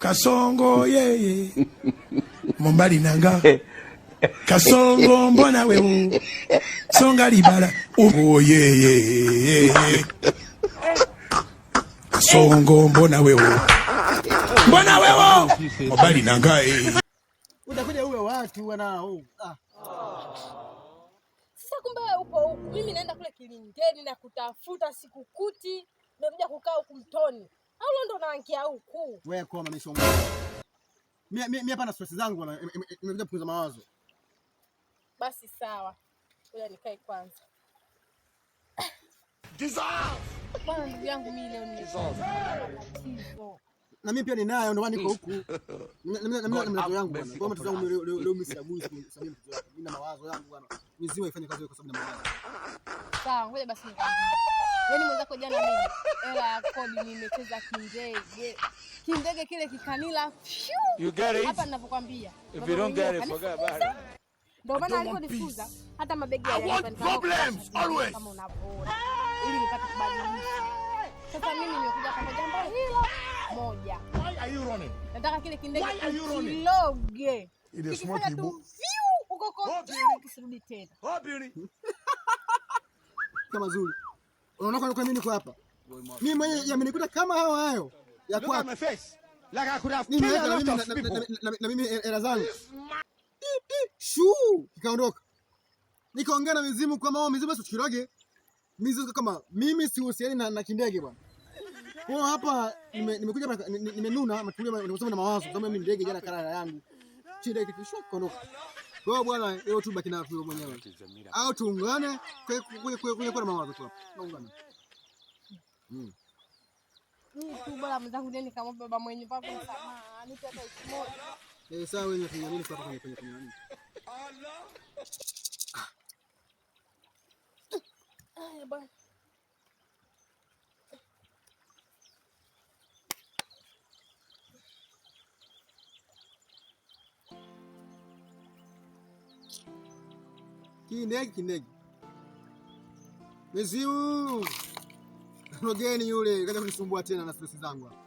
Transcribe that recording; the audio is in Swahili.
Kasongo yeye Mombali nanga Kasongo mbona wewe Songa libala oh yeye Kasongo mbona wewe Mombali nanga utakuja uwe watu wanao Sasa kumbe upo huku, mimi naenda kule Kilingeni na kutafuta sikukuti, ndio kuja kukaa huku Mtoni. Au ndo unaankia huku? Wewe kwa mama mishongo. Mimi hapa na stress zangu bwana, nimekuja kupunguza mawazo. Basi sawa. Ngoja nikae kwanza. Bwana ndugu yangu mimi leo nimesoma. Na mimi pia ninayo ndio maana niko huku. Na mimi yangu bwana. Kwa mtoto wangu leo msiaguzi sababu mtoto wangu. Mimi na mawazo yangu bwana. Miziwa ifanye kazi kwa sababu na mawazo. Sawa, ngoja basi nikwambie. Yaani mwenzako jana mimi hela ya kodi nimecheza kindege kile kikanila. You get it? Hapa ninavyokuambia. If you don't get it, forget about it. Ndio maana aliponifuza hata mabegi ya kama unavyoona. Ili nipate kubadilisha. Sasa mimi nimekuja kwa jambo hilo moja. Why are you running? Nataka kile kindege kiloge. Ile smart ibu. Uko kisirudi tena. Kama zuri. Unaona kwa nini niko hapa? Mimi mwenyewe yamenikuta kama hayo ya kwa face. Like I could have na mimi era zangu. Shuu ikaondoka. Nikaongea na mizimu kwa mama mizimu usichiroge. Mizimu kama mimi sihusiani na kindege bwana. Kwa hapa nimekuja hapa nimenuna matulia nimesema na mawazo kama mimi ndege jana karara yangu. Chinde kifishwa kaondoka. Kwa bwana leo tu baki na wewe mwenyewe. Au tuungane kwa mawazo tu hapa. Tuungane. Ni tu bora mzangu ndio kama baba mwenye papo msamaha. Anipe hata 1000. Sawa wewe tunyamini kwa hapa kwenye nini? Bwana. Kindege. Mizimu. Rogeni yule kaja kunisumbua tena na stress zangu hapa.